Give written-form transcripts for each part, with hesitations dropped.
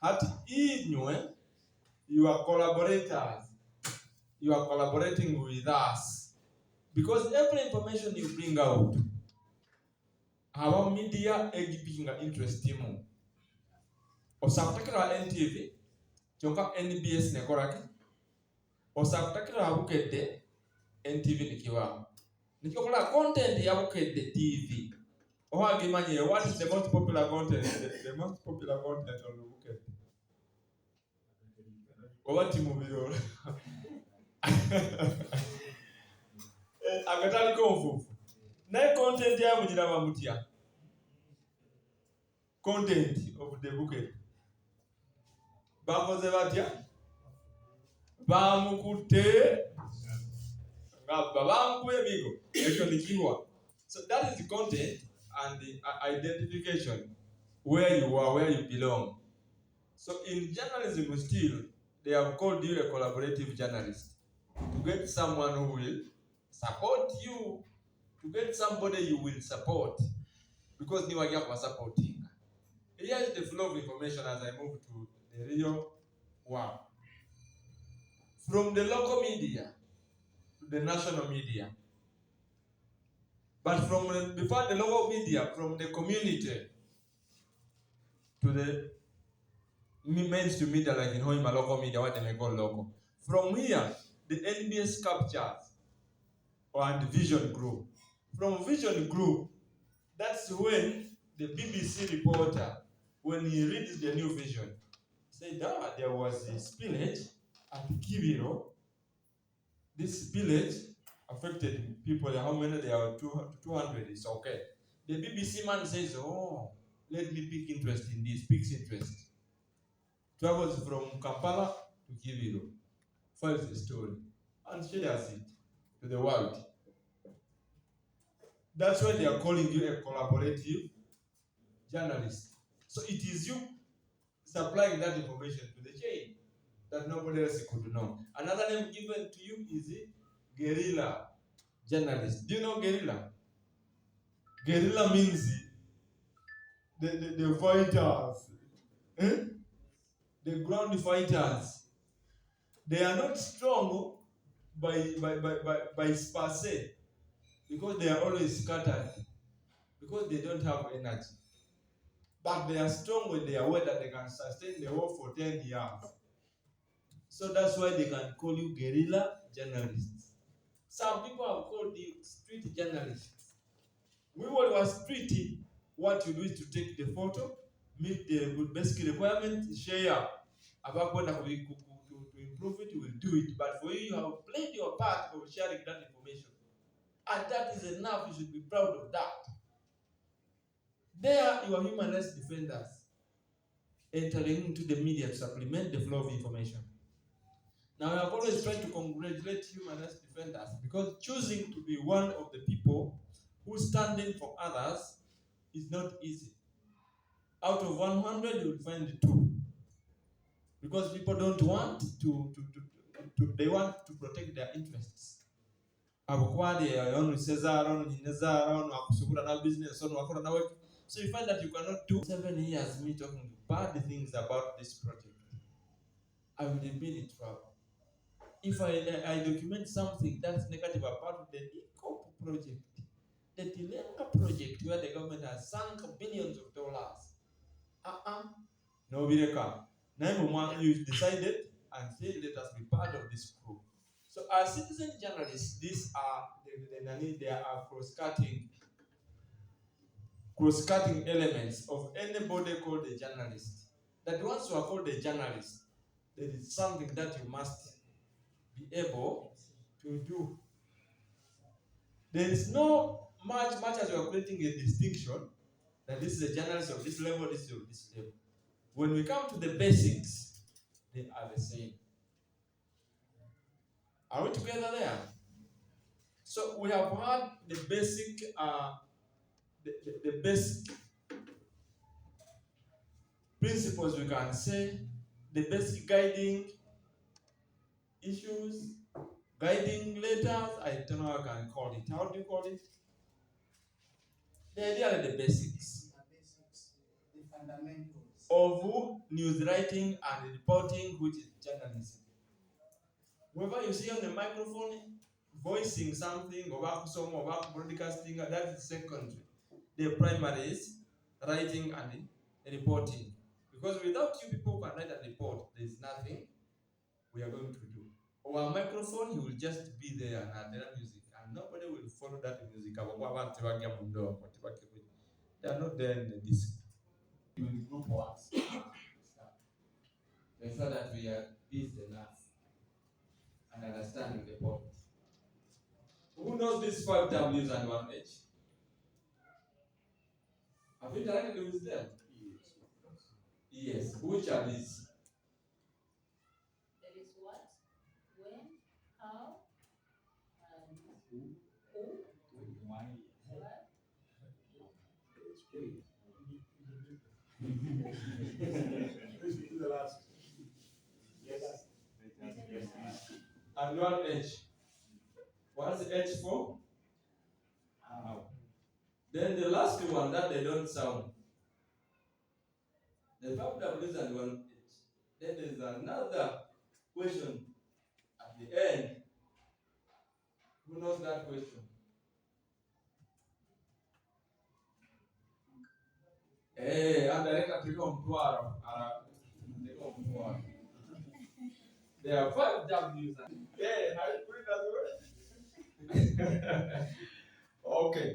At inywe, you are collaborators. You are collaborating with us. Because every information you bring out, our media egiping interest mu. Osakutakira NTV, chonka NBS nekoraki. Osakutakira abukede NTV nikiwa. Nikiwa content ya bukede TV. What is the most popular content? The most popular content on the bukede. What movie? Agatali konfu. Na content ya mujina mamutia. Content of the bukede. Bakoze batya? Bamukute. Babamukwe bigo. Ekyo. So that is the content and the identification where you are, where you belong. So in journalism still, they have called you a collaborative journalist. To get someone who will support you, to get somebody you will support, because you are supporting. Here is the flow of information as I move to the real world. From the local media to the national media. But before the local media, from the community to the mainstream media, like in Hoima local media, what they may call local. From here, the NBS captures and Vision Group. From Vision Group, that's when the BBC reporter, when he reads the new vision, said, there was a spillage at Kibiro. This spillage affected people. How many? There are 200. It's okay. The BBC man says, let me pick interest in this. Picks interest. Travels from Kampala to Kibiro. Files the story and shares it to the world. That's why they are calling you a collaborative journalist. So it is you supplying that information to the chain that nobody else could know. Another name given to you is guerrilla journalist. Do you know guerrilla? Guerrilla means the fighters. The ground fighters. They are not strong by per se, because they are always scattered, because they don't have energy. But they are strong when they are aware that they can sustain the war for 10 years. So that's why they can call you guerrilla journalists. Some people have called you street journalists. We were street. What you do is to take the photo, meet the basic requirement, share. About when to improve it, you will do it. But for you have played your part of sharing that information. And that is enough. You should be proud of that. There, you are human rights defenders entering into the media to supplement the flow of information. Now, I have always tried to congratulate human rights defenders, because choosing to be one of the people who stand in for others is not easy. Out of 100, you will find 2. Because people don't want they want to protect their interests. So you find that you cannot do 7 years me talking bad things about this project. I will be in trouble. If I document something that's negative about the ECOP project, the Tilenga project, where the government has sunk billions of dollars. No, Vireka. Now you decided and said, let us be part of this group. So as citizen journalists, these are they are cross-cutting elements of anybody called a journalist. That once you are called a journalist, there is something that you must be able to do. There is no much as you are creating a distinction that this is a journalist of this level, this is of this level. When we come to the basics, they are the same. Are we together there? So we have had the basic, the basic principles, we can say, the basic guiding issues, guiding letters. I don't know how I can call it. How do you call it? The idea of the basics. The fundamentals. of news writing and reporting, which is journalism. Whoever you see on the microphone voicing something or broadcasting, that is secondary. The primary is writing and reporting. Because without you people who can write and report, there is nothing we are going to do. Our microphone, he will just be there and their music, and nobody will follow that music. They are not there in the disc. You will group works. Make sure that we are busy enough and understanding the point. Who knows these 5 W's and 1 H? Have you interacted with them? Yes. Which are these? There is what, when, how, and who, why, what. And 1 H. What's the H for? How. Then the last one that they don't sound. The 5 W's and 1 H. Then there's another question at the end. Who knows that question? There are 5 W's. How you put it that way? Okay.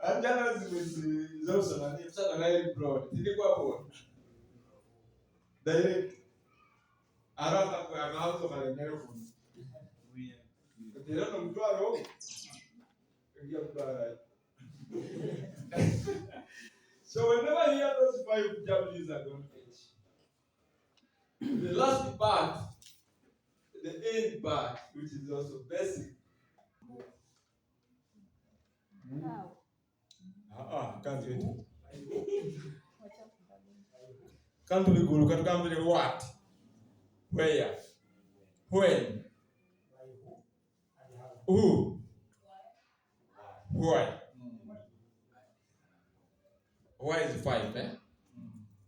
And journalism is also very broad. Did you go aboard? Direct. I don't have a house of a telephone. They don't know. So whenever you hear those 5 W's are going to H. The last part, the end part, which is also basic. Can't do it. Can't be good. Can't be what? Where? When? Who? Why? Why is 5?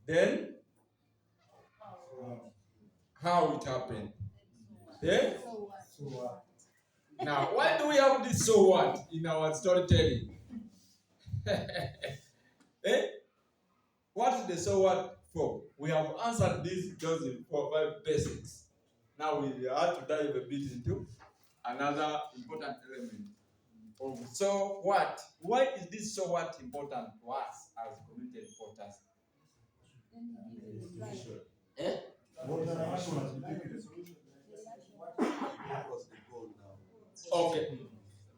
Then? How it happened? Yeah? So what? Now, why do we have this so what in our storytelling? What is the so what for? We have answered these just in 4 or 5 basics. Now we have to dive a bit into another important element of so what. Why is this so what important to us as community reporters?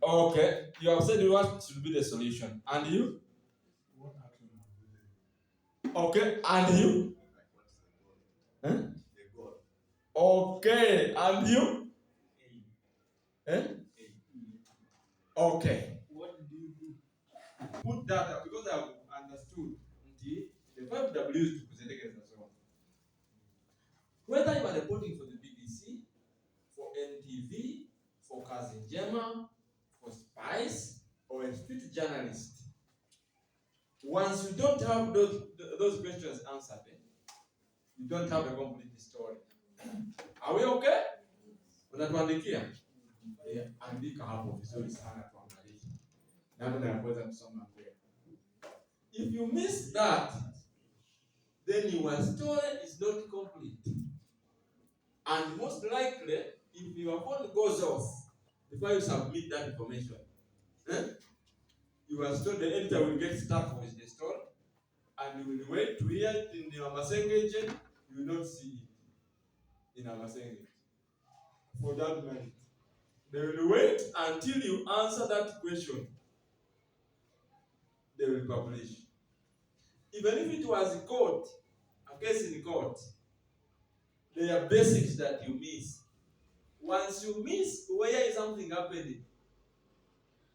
Okay. You have said what should be the solution. And you? Okay. And you? Okay. And you? Okay. What did you do? Put data because I have understood the 5 W's to present against and so on. Whether you are reporting for the BBC, for NTV, for Cousin Gemma, for Spice, or a street journalist, once you don't have those questions answered, you don't have a complete story. Are we okay? Unatuandikia? Andika hapo vizuri sana tuangalie. Namna ya kuweza kusoma mbele. If you miss that, then your story is not complete. And most likely, if your phone goes off before you submit that information, your story, the editor will get stuck with the story, and you will wait to hear it in your Masenge agent. You will not see it in our Masenge. For that minute, they will wait until you answer that question. They will publish. Even if it was court, a case in court, there are basics that you miss. Once you miss where is something happening,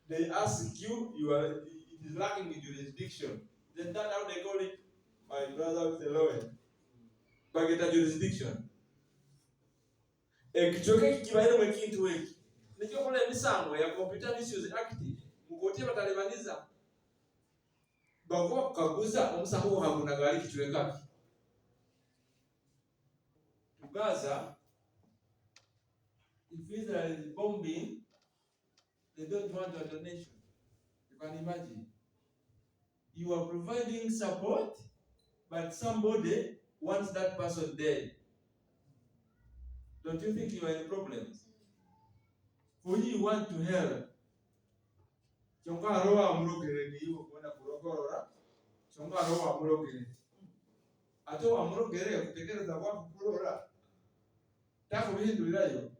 they ask you, it is lacking in jurisdiction. Then that's how they call it, my brother with the lawyer, bageta jurisdiction. Kichoke kibaile mwekintu weki. Nikyo kule misango ya Computer Misuse Act, mkotie batalebaniza. Bagwa kaguza omusango hakuna gali kichweka. Gaza, if Israel is bombing, they don't want a donation. You can imagine. You are providing support, but somebody wants that person dead. Don't you think you are in problems? For you want to help. Chonga roa amurogere ni hiyo kwenda kurogorora. Chonga roa amurogere. Ato amurogere kutekeleza watu kurora. Tako bihindurira yo.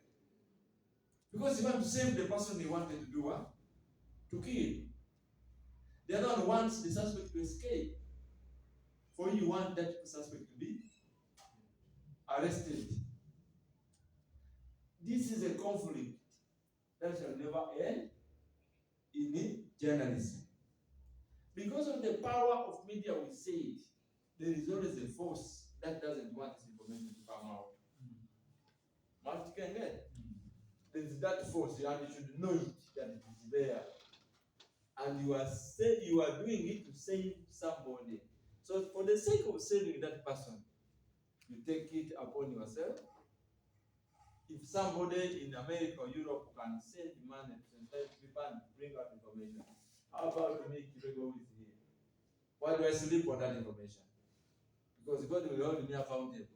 Because you want to save the person they wanted to do what? To kill. The other one wants the suspect to escape. For you want that suspect to be arrested. This is a conflict that shall never end in journalism. Because of the power of media, we say it, there is always a force that doesn't want this information to come out. But you can get. There is that force, and you should know it, that it is there. And you are doing it to save somebody. So for the sake of saving that person, you take it upon yourself. If somebody in America or Europe can send money to send people and bring out information, how about me, Kirego, with here? Why do I sleep on that information? Because God will hold me accountable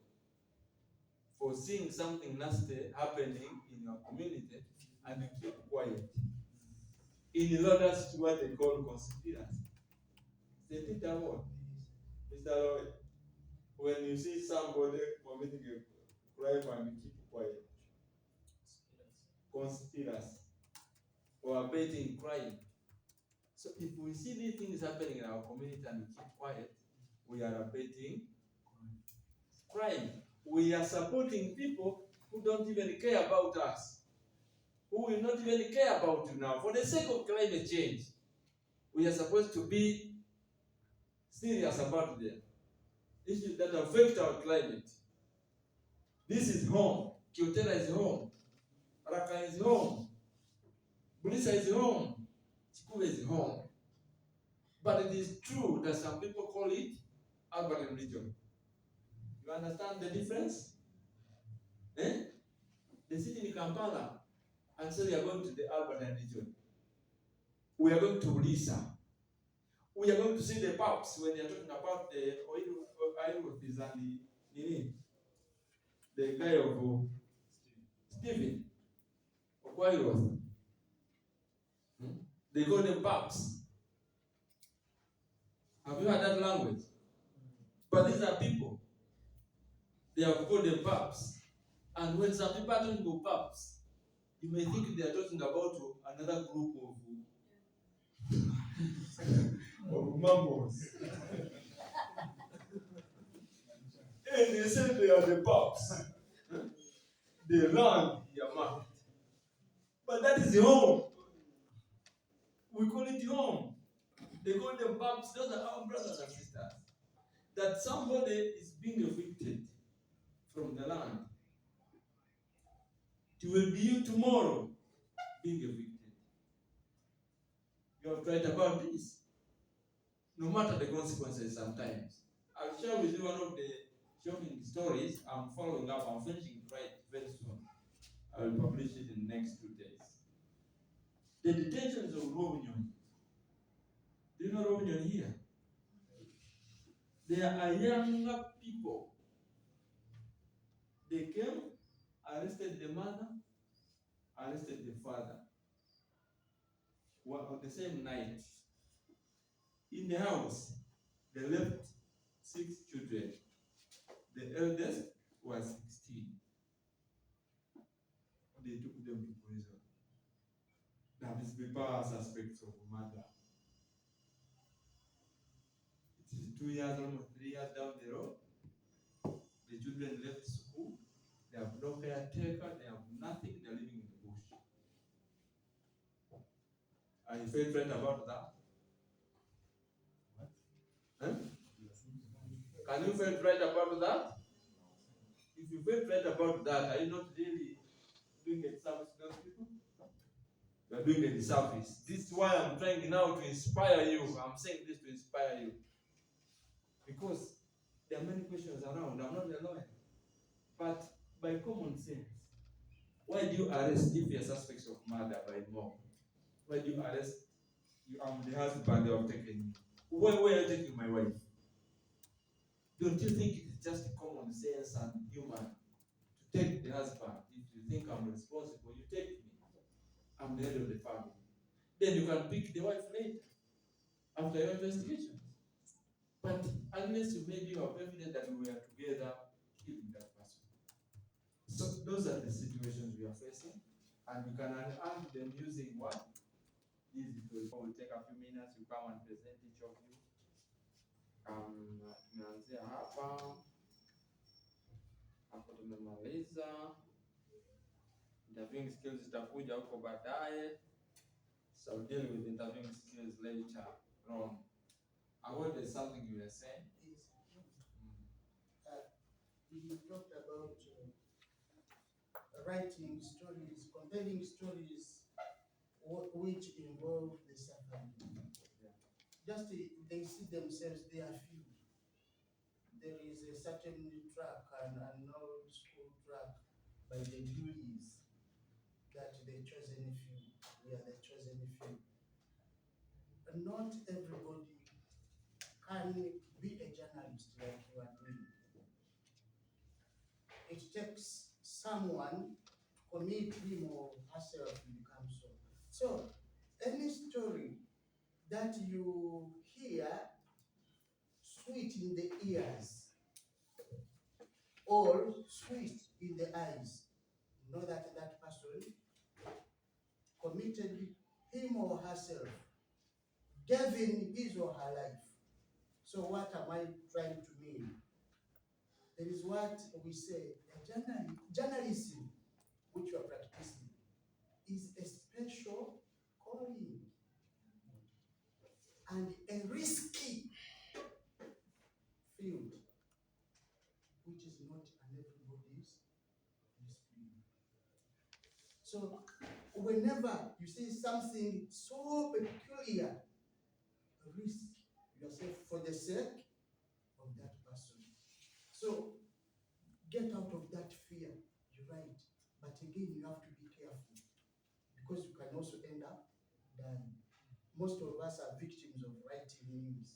for seeing something nasty happening in your community and you keep quiet. In order to what they call conspiracy. They think that what? Mr. Lloyd, when you see somebody committing a crime and you keep quiet. Conspiracy or abating crime. So if we see these things happening in our community and we keep quiet, we are abating crime. We are supporting people who don't even care about us, who will not even care about you now. For the sake of climate change, we are supposed to be serious about them. Issues that affect our climate. This is home. Kyotera is home. Raka is home. Bulisa is home. Chikube is home. But it is true that some people call it urban religion. You understand the difference? They sit in Kampala and say we are going to the urban religion. We are going to Bulisa. We are going to see the paps when they are talking about the oil and the guy of Stephen. They call them paps. Have you heard that language? But these are people. They have called them paps. And when some people are talking about paps, you may think they are talking about another group of mambos. And they say they are the paps. They run their market. But that is the home. We call it home. They call them paps. Those are our brothers and sisters. That somebody is being evicted from the land. It will be you tomorrow being evicted. You have tried about this. No matter the consequences sometimes. I'll share with you one of the shocking stories. I'm following up. I'm finishing right very soon. I will publish it in the next 2 days. The detentions of Robinson. Do you know Robinson here? There are younger people. They came, arrested the mother, arrested the father. On the same night. In the house, they left 6 children. The eldest was 16. They took them to prison. Now these people are suspects of murder. It is 2 years, almost 3 years down the road. The children left school. They have no caretaker. They have nothing. They are living in the bush. Are you feel threat about that? Huh? Can you feel threat about that? If you feel threat about that, are you not really doing a service to those people? You are doing a disservice. This is why I'm trying now to inspire you. I'm saying this to inspire you. Because there are many questions around. I'm not alone. But common sense. Why do you arrest if you're suspects of murder by mob? Why do you arrest? You am the husband they have taken you. Why are you taking my wife? Don't you think it is just common sense and human to take the husband? If you think I'm responsible, you take me. I'm the head of the family. Then you can pick the wife later after your investigation. But unless you maybe you have evidence that we were together killing that person. So those are the situations we are facing, and you can unearth them using what? Easy to it will take a few minutes. You come and present each of you. Tumeanzia hapa hapo, tumemaliza. Interviewing skills zitakuja huko baadaye. So I'll deal with interviewing skills later on. I heard there's something you were saying. We talked about writing stories, compelling stories which involve the suffering. Yeah. Just they see themselves, they are few. There is a certain track, an old school track by the Dewey's that the chosen few, we are the chosen few. Not everybody can be a journalist like you are doing. It takes someone to commit him or herself to become so. So, any story that you hear sweet in the ears or sweet in the eyes, know that that person committed him or herself, gave in his or her life. So what am I trying to mean? There is what we say, journalism, which you are practicing, is a special calling and a risky field, which is not an everybody's discipline. So whenever you see something so peculiar, risk yourself for the sake of that person. So get out of that fear, you're right. But again, you have to be careful because you can also end up dying. Most of us are victims of writing news.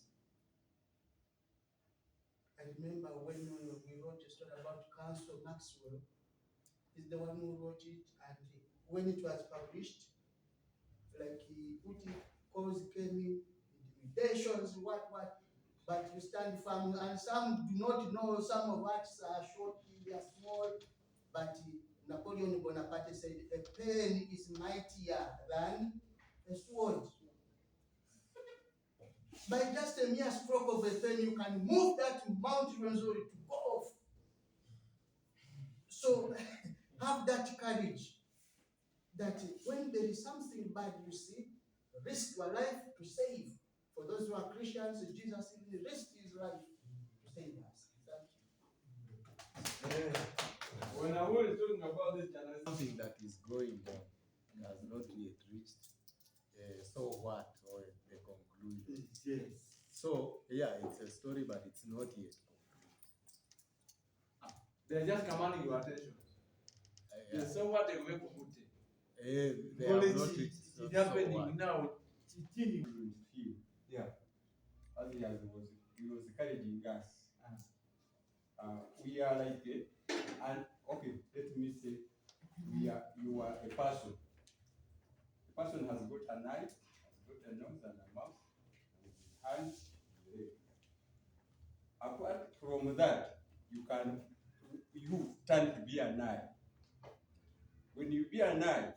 I remember when we wrote a story about Council Maxwell, is the one who wrote it, and when it was published, like he put it, cause came intimidations, what, but you stand firm, and some do not know, some of us are short, they are small, but Napoleon Bonaparte said, a pen is mightier than a sword. By just a mere stroke of a pen, you can move that Mount Rwenzori to go off. So have that courage that when there is something bad you see, risk your life to save. For those who are Christians, Jesus even risked his life to save us. Thank you. When I was talking about this journalism, something that is going on has not yet reached so what or the conclusion. Yes. So yeah, it's a story, but it's not yet complete. They're just commanding your attention. Yeah. So what they were put they have not reached it's happening so now. Yeah. As he was encouraging us. We are like and okay, let me say you are a person. The person has got an eye, has got a nose and a mouth, and hands and leg. Apart from that, you turn to be an eye. When you be an eye,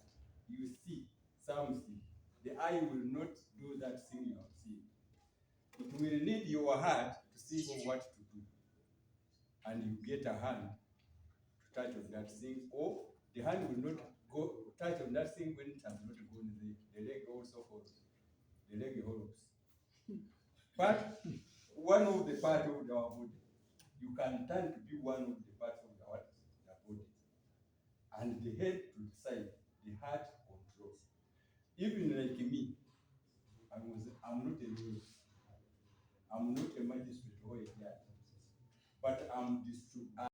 you see something. The eye will not do that thing you have seen. It will need your heart to see what to do. And you get a hand to touch on that thing, or the hand will not go touch on that thing when it has not gone there. The leg also follows. The leg follows. But one of the parts of our body, you can turn to be one of the parts of the body. And the head to decide, the heart controls. Even like me, I'm not a lawyer. I'm not a magistrate or a judge, but I'm